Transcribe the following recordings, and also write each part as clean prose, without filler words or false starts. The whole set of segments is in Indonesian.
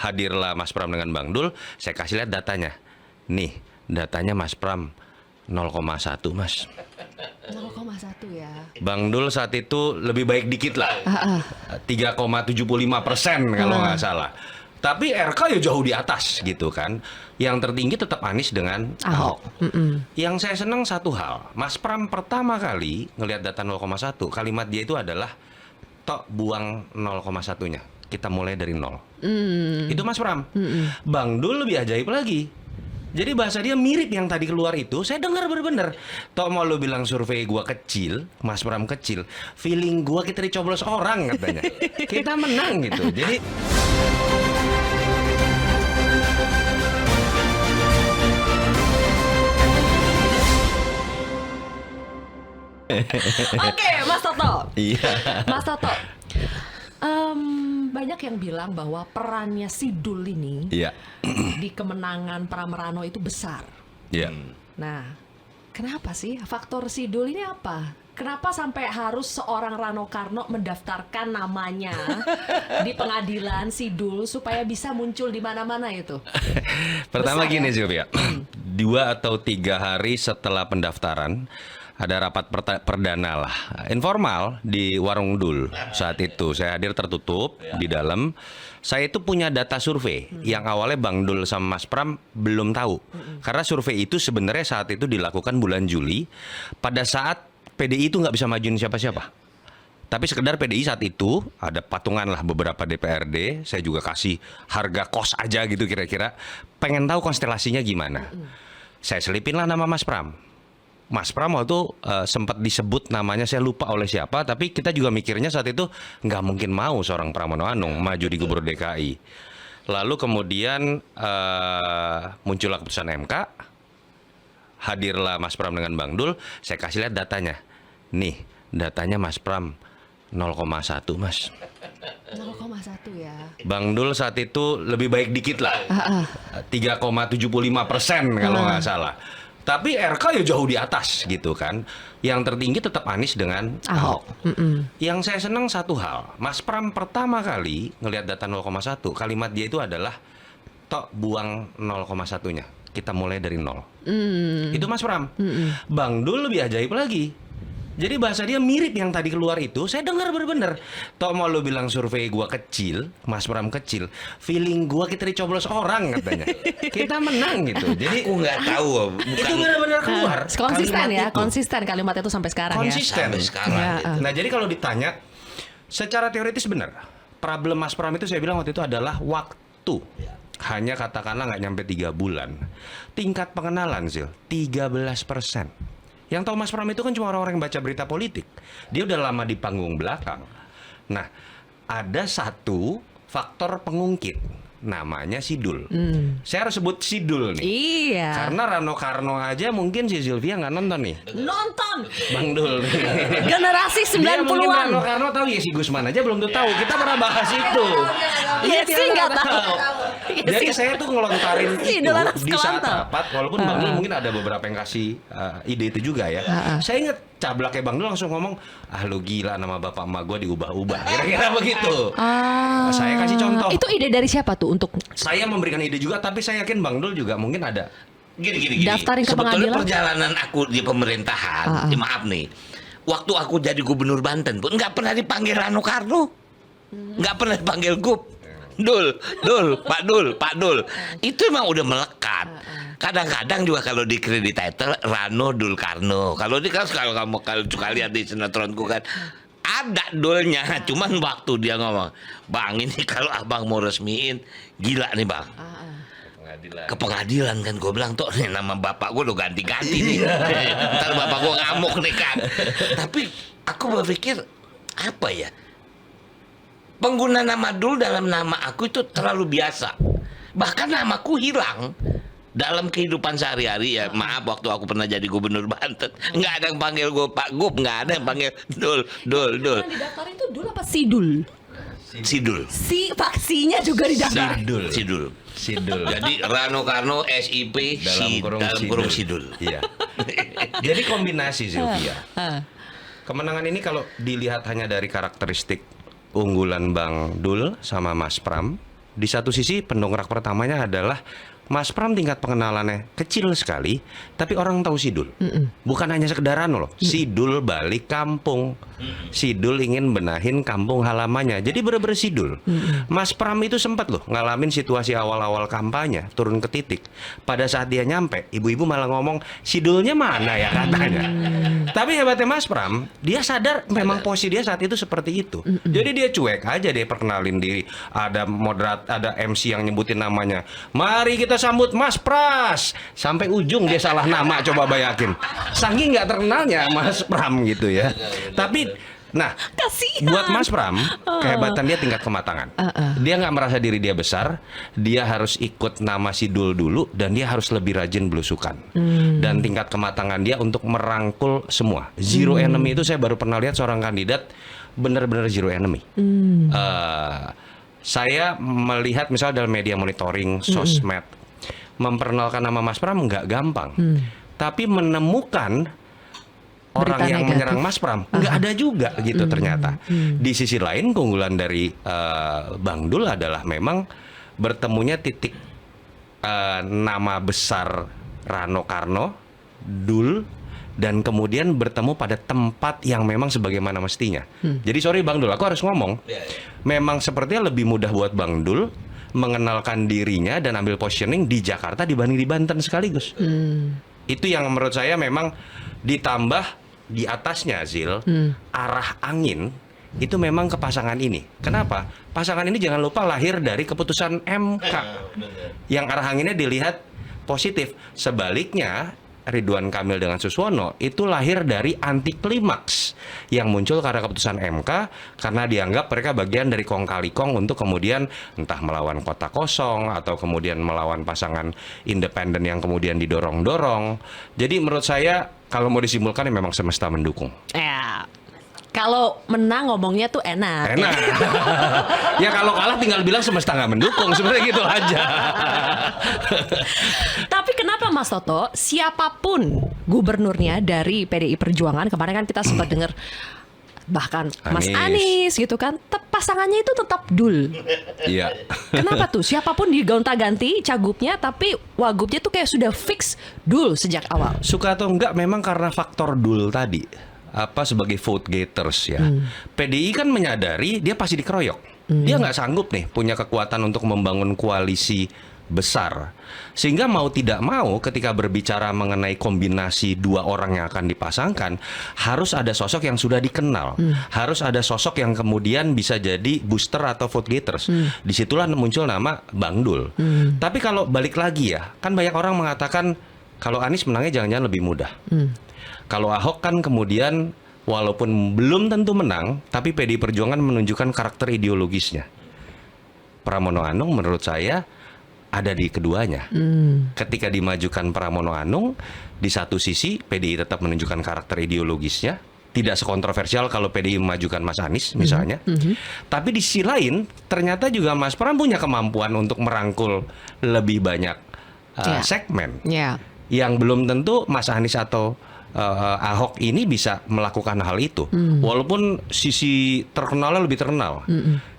hadirlah Mas Pram dengan Bang Dul, saya kasih lihat datanya. Nih, datanya Mas Pram 0,1 Mas. 0,1 ya. Bang Dul saat itu lebih baik dikit lah, 3,75% kalau nggak salah. Tapi RK ya jauh di atas gitu kan. Yang tertinggi tetap Anies dengan Ahok. Yang saya senang satu hal, Mas Pram pertama kali ngelihat data 0,1, kalimat dia itu adalah tok buang 0,1-nya. Kita mulai dari 0. Itu Mas Pram. Bang Dul lebih ajaib lagi. Jadi bahasa dia mirip yang tadi keluar itu, saya dengar bener-bener. Tok mau lo bilang survei gua kecil, Mas Pram kecil, feeling gua kita dicoblos orang katanya. Kita menang gitu. Jadi Oke, Mas Toto. iya. Mas Toto. Banyak yang bilang bahwa perannya Sidul ini Iya. di kemenangan Pramerano itu besar. Iya. Nah, kenapa sih faktor Sidul ini apa? Kenapa sampai harus seorang Rano Karno mendaftarkan namanya di pengadilan Sidul supaya bisa muncul di mana-mana itu? Pertama Besar, gini ya? Sylvia, 2 atau 3 hari setelah pendaftaran ada rapat perdana lah, informal di Warung Dul. Saat itu saya hadir tertutup di dalam. Saya itu punya data survei yang awalnya Bang Dul sama Mas Pram belum tahu. Karena survei itu sebenarnya saat itu dilakukan bulan Juli, pada saat PDI itu nggak bisa majuin siapa-siapa. Tapi sekedar PDI saat itu ada patungan lah beberapa DPRD. Saya juga kasih harga kos aja gitu kira-kira. Pengen tahu konstelasinya gimana. Saya selipin lah nama Mas Pram. Mas Pram waktu sempat disebut namanya, saya lupa oleh siapa, tapi kita juga mikirnya saat itu nggak mungkin mau seorang Pramono Anung maju di Gubernur DKI. Lalu kemudian muncullah keputusan MK, hadirlah Mas Pram dengan Bang Dul, saya kasih lihat datanya. Nih, datanya Mas Pram 0,1 Mas. 0,1 ya. Bang Dul saat itu lebih baik dikit lah, 3,75% kalau nggak salah. Tapi RK ya jauh di atas gitu kan. Yang tertinggi tetap Anies dengan Ahok. Yang saya senang satu hal, Mas Pram pertama kali ngelihat data 0,1, kalimat dia itu adalah tok buang 0,1-nya. Kita mulai dari 0. Itu Mas Pram. Bang Dul lebih ajaib lagi. Jadi bahasa dia mirip yang tadi keluar itu, saya dengar bener-bener. Tok mau lo bilang survei gua kecil, Mas Pram kecil, feeling gua kita dicoblos orang katanya. Kita menang gitu. Jadi Aku nggak tahu, itu benar-benar keluar. Konsisten kalimat ya, itu. konsisten kalimat itu sampai sekarang Konsisten. sampai sekarang. Ya, gitu. Nah jadi kalau ditanya, secara teoritis benar. Problem Mas Pram itu saya bilang waktu itu adalah waktu. Hanya katakanlah nggak nyampe 3 bulan. Tingkat pengenalan Zil, 13%. Yang tahu Mas Pram itu kan cuma orang-orang yang baca berita politik. Dia udah lama di panggung belakang. Nah, ada satu faktor pengungkit, namanya Sidul. Saya harus sebut Sidul nih. Iya. Karena Rano Karno aja mungkin si Sylvia nggak nonton nih. Nonton Bang Dul. generasi Dia mungkin 90-an. Rano Karno tahu, Yesi Gusman aja belum tuh tahu. Kita pernah bahas itu. Iya dia sih nggak nggak tahu. Jadi saya tuh ngelontarin Si itu Dul anak di saat sekelantan. rapat. Walaupun Bang Dul mungkin ada beberapa yang kasih ide itu juga ya. Saya ingat cablaknya Bang Dul langsung ngomong, ah lu gila, nama bapak emak gue diubah-ubah. Kira-kira begitu. Saya kasih contoh. Itu ide dari siapa tuh untuk Saya memberikan ide juga, tapi saya yakin Bang Dul juga mungkin ada. Gini. Daftarin ke Sebetulnya pengadilan? perjalanan aku di pemerintahan, maaf nih, waktu aku jadi gubernur Banten pun nggak pernah dipanggil Rano Karno, nggak pernah dipanggil Gub. Dul, Pak Dul. Itu emang udah melekat. Kadang-kadang juga kalau di kredit title Rano Dul Karno. Kalau kamu suka lihat di sinetronku kan ada Dulnya, cuman waktu dia ngomong, Bang ini kalau abang mau resmiin, gila nih Bang. Ke pengadilan kan, gue bilang tuh nih nama bapak gue udah ganti-ganti nih. Ntar bapak gue ngamuk nih kan. Tapi aku berpikir apa ya, pengguna nama Dul dalam nama aku itu terlalu biasa. Bahkan namaku hilang dalam kehidupan sehari-hari ya. Maaf, waktu aku pernah jadi gubernur Banten nggak ada yang panggil gue Pak Gub, nggak ada yang panggil Dul. yang didaftarin itu Dul apa Sidul? Sidul. Si vaksinya juga didaftar. Sidul. Jadi Rano Karno SIP dalam kurung Sidul. Iya. Jadi kombinasi Sylvia. Kemenangan ini kalau dilihat hanya dari karakteristik unggulan Bang Dul sama Mas Pram, Di satu sisi pendongkrak pertamanya adalah Mas Pram tingkat pengenalannya kecil sekali, tapi orang tahu Sidul. Bukan hanya sekedar loh, Sidul balik kampung. Sidul ingin benahin kampung halamannya. Jadi bener-bener Sidul. Mas Pram itu sempat loh ngalamin situasi awal-awal kampanye, turun ke titik. Pada saat dia nyampe, ibu-ibu malah ngomong, Sidulnya mana ya katanya. Tapi hebatnya Mas Pram, dia sadar memang posisi dia saat itu seperti itu. Jadi dia cuek aja, dia perkenalin diri. Ada ada MC yang nyebutin namanya. Mari kita sambut Mas Pras. Sampai ujung dia salah nama, coba bayangin. Saking nggak terkenalnya Mas Pram gitu ya. Tapi nah, Kasihan. buat Mas Pram, kehebatan dia tingkat kematangan. Dia nggak merasa diri dia besar, dia harus ikut nama Sidul dulu, dan dia harus lebih rajin belusukan. Dan tingkat kematangan dia untuk merangkul semua. Zero enemy itu saya baru pernah lihat seorang kandidat benar-benar zero enemy. Saya melihat misalnya dalam media monitoring, sosmed, memperkenalkan nama Mas Pram nggak gampang. Tapi menemukan orang Berita yang negatif. menyerang Mas Pram nggak ada juga gitu ternyata. Di sisi lain keunggulan dari Bang Dul adalah memang bertemunya titik nama besar Rano Karno, Dul, dan kemudian bertemu pada tempat yang memang sebagaimana mestinya. Jadi sorry Bang Dul, aku harus ngomong. Memang sepertinya lebih mudah buat Bang Dul mengenalkan dirinya dan ambil positioning di Jakarta dibanding di Banten sekaligus. Itu yang menurut saya memang ditambah di atasnya Zil, arah angin itu memang ke pasangan ini. Kenapa? Pasangan ini jangan lupa lahir dari keputusan MK yang arah anginnya dilihat positif. Sebaliknya Ridwan Kamil dengan Suswono itu lahir dari anti klimaks yang muncul karena keputusan MK, karena dianggap mereka bagian dari kong kali kong untuk kemudian entah melawan kota kosong atau kemudian melawan pasangan independen yang kemudian didorong-dorong. Jadi menurut saya kalau mau disimpulkan ya memang semesta mendukung. Ya. Kalau menang ngomongnya tuh enak. Enak. Ya kalau kalah tinggal bilang semesta nggak mendukung, sebenarnya gitu aja. Tapi kenapa Mas Toto, siapapun gubernurnya dari PDI Perjuangan, kemarin kan kita sempat dengar bahkan Mas Anies gitu kan, pasangannya itu tetap Dul. Iya. Kenapa tuh? Siapapun digonta-ganti cagupnya, tapi wagubnya tuh kayak sudah fix Dul sejak awal. Suka atau enggak memang karena faktor Dul tadi. Apa sebagai vote gators ya. PDI kan menyadari dia pasti dikeroyok. Dia nggak sanggup nih punya kekuatan untuk membangun koalisi besar. Sehingga mau tidak mau ketika berbicara mengenai kombinasi dua orang yang akan dipasangkan, harus ada sosok yang sudah dikenal. Harus ada sosok yang kemudian bisa jadi booster atau vote gators. Disitulah muncul nama Bang Dul. Tapi kalau balik lagi ya, kan banyak orang mengatakan kalau Anies menangnya jangan-jangan lebih mudah. Kalau Ahok kan kemudian walaupun belum tentu menang, tapi PDI Perjuangan menunjukkan karakter ideologisnya. Pramono Anung menurut saya ada di keduanya. Ketika dimajukan Pramono Anung, di satu sisi PDI tetap menunjukkan karakter ideologisnya, tidak sekontroversial kalau PDI memajukan Mas Anies misalnya. Tapi di sisi lain, ternyata juga Mas Pram punya kemampuan untuk merangkul lebih banyak segmen. Yang belum tentu Mas Anies atau Ahok ini bisa melakukan hal itu. Walaupun sisi terkenalnya lebih terkenal,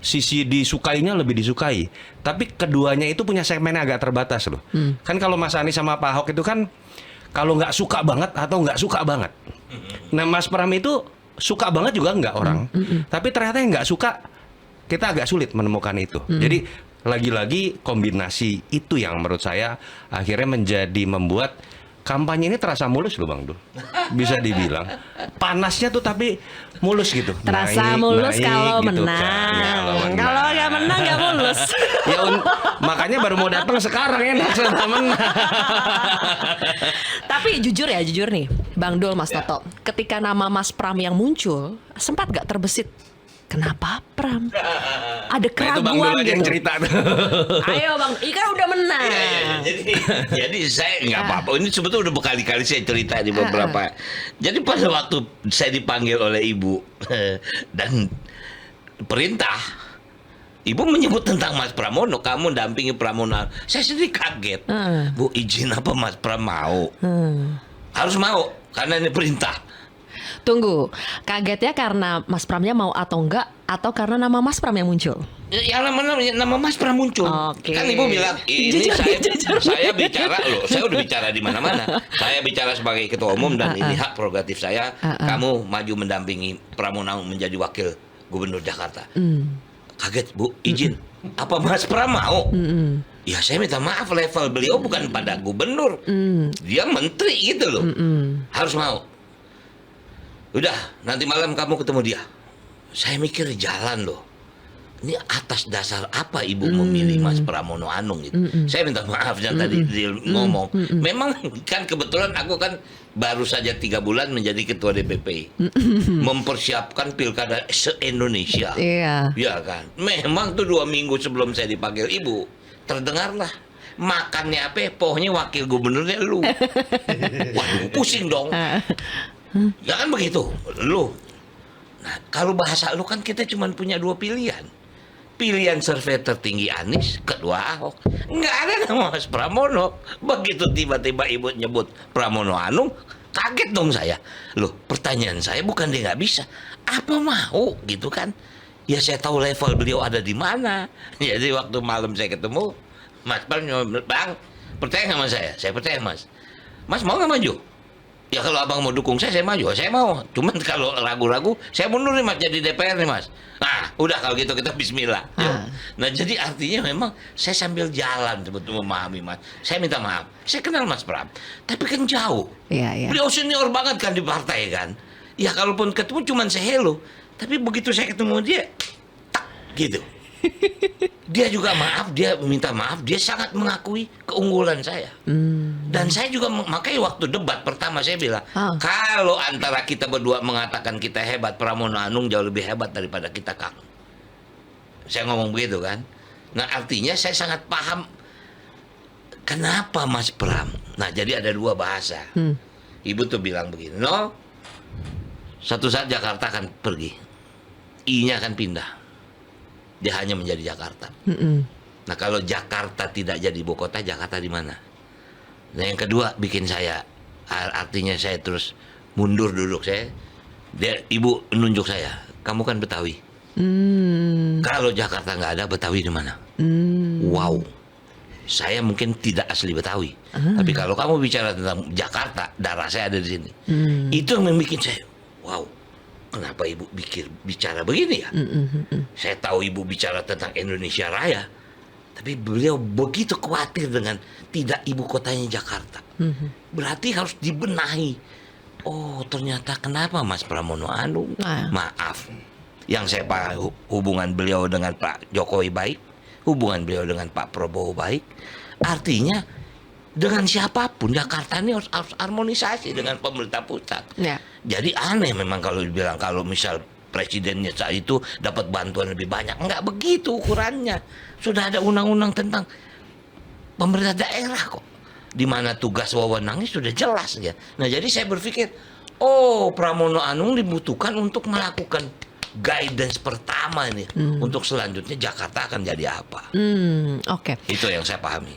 sisi disukainya lebih disukai, tapi keduanya itu punya segmennya agak terbatas loh. Kan kalau Mas Anies sama Pak Ahok itu kan kalau nggak suka banget atau nggak suka banget. Nah Mas Pram itu suka banget juga nggak orang, tapi ternyata yang nggak suka kita agak sulit menemukan itu. Jadi lagi-lagi kombinasi itu yang menurut saya akhirnya membuat kampanye ini terasa mulus loh Bang Dul. Bisa dibilang panasnya tuh tapi mulus gitu. Terasa mulus kalau gitu menang. kan. Kalau nggak menang nggak mulus. Ya makanya baru mau datang sekarang enak sudah menang. Tapi jujur nih Bang Dul, Mas Toto, ketika nama Mas Pram yang muncul, sempat gak terbesit? Kenapa Pram? Ada keraguan itu Bang Dul aja gitu. yang cerita tuh. Ayo Bang, Ika udah menang. Jadi saya nggak apa-apa. Ini sebetulnya udah berkali-kali saya cerita di beberapa. Jadi pada waktu saya dipanggil oleh ibu dan perintah, ibu menyebut tentang Mas Pramono, kamu dampingi Pramono. Saya sendiri kaget. Bu, izin apa Mas Pram mau? Harus mau karena ini perintah. Tunggu, kagetnya karena Mas Pramnya mau atau enggak, atau karena nama Mas Pram yang muncul? yang nama Mas Pram muncul. Oke. Kan Ibu bilang ini saya bicara loh, saya udah bicara di mana-mana. Saya bicara sebagai ketua umum dan ini hak prerogatif saya. Kamu maju mendampingi Pramono menjadi wakil gubernur Jakarta. Kaget Bu, izin. Apa Mas Pram mau? Ya saya minta maaf, level beliau bukan pada gubernur. Dia menteri gitu loh. Harus mau. Udah, nanti malam kamu ketemu dia. Saya mikir jalan loh. Ini atas dasar apa Ibu memilih Mas Pramono Anung gitu. Saya minta maaf yang tadi dia ngomong. Memang kan kebetulan aku kan baru saja 3 bulan menjadi ketua DPP. Mempersiapkan pilkada se-Indonesia. Iya. Ya kan. Memang tuh 2 minggu sebelum saya dipanggil Ibu, terdengarlah makannya apa? Pokoknya wakil gubernurnya lu. Waduh, pusing dong. Jangan begitu, lu. Nah, kalau bahasa lu kan kita cuma punya 2 pilihan. Pilihan survei tertinggi Anies, kedua Ahok. Nggak ada nama Mas Pramono. Begitu tiba-tiba Ibu nyebut Pramono Anung, kaget dong saya. Loh, pertanyaan saya bukan dia nggak bisa. Apa mau gitu kan? Ya saya tahu level beliau ada di mana. Jadi waktu malam saya ketemu, Mas Pram, Bang, percaya nggak sama saya? Saya percaya Mas. Mas mau nggak maju? Ya kalau abang mau dukung saya maju. Saya mau. Cuman kalau ragu-ragu, saya mundur nih Mas jadi DPR nih Mas. Nah, udah kalau gitu kita bismillah. Yuk. Nah, jadi artinya memang saya sambil jalan sebetulnya memahami Mas. Saya minta maaf. Saya kenal Mas Pram, tapi kan jauh. Iya. Beliau senior banget kan di partai kan. Ya kalaupun ketemu cuman saya hello. Tapi begitu saya ketemu dia, tak gitu. Dia juga dia minta maaf, dia sangat mengakui keunggulan saya. Dan saya juga makanya waktu debat pertama saya bilang, kalau antara kita berdua mengatakan kita hebat, Pramono Anung jauh lebih hebat daripada kita, Kang. Saya ngomong begitu kan. Nah, artinya saya sangat paham kenapa Mas Pram. Nah, jadi ada 2 bahasa. Ibu tuh bilang begini, no, satu saat Jakarta akan pergi, I-nya akan pindah. Dia hanya menjadi Jakarta. Nah, kalau Jakarta tidak jadi ibu kota, Jakarta di mana? Nah, yang kedua bikin saya, artinya saya terus mundur duduk saya. Ibu nunjuk saya, kamu kan Betawi. Kalau Jakarta nggak ada, Betawi di mana? Wow, saya mungkin tidak asli Betawi, tapi kalau kamu bicara tentang Jakarta, darah saya ada di sini. Itu yang membuat saya, wow. Kenapa Ibu bicara begini ya? Saya tahu Ibu bicara tentang Indonesia Raya, tapi beliau begitu khawatir dengan tidak ibu kotanya Jakarta. Berarti harus dibenahi. Oh, ternyata kenapa Mas Pramono Anung? Maaf, yang saya paham hubungan beliau dengan Pak Jokowi baik, hubungan beliau dengan Pak Prabowo baik. Artinya dengan siapapun Jakarta ini harus harmonisasi dengan pemerintah pusat. Jadi aneh memang kalau dibilang kalau misal presidennya saat itu dapat bantuan lebih banyak. Enggak begitu ukurannya. Sudah ada undang-undang tentang pemerintah daerah kok, di mana tugas wewenangnya sudah jelas ya. Nah, jadi saya berpikir, oh, Pramono Anung dibutuhkan untuk melakukan guidance pertama ini untuk selanjutnya Jakarta akan jadi apa. Oke. Itu yang saya pahami.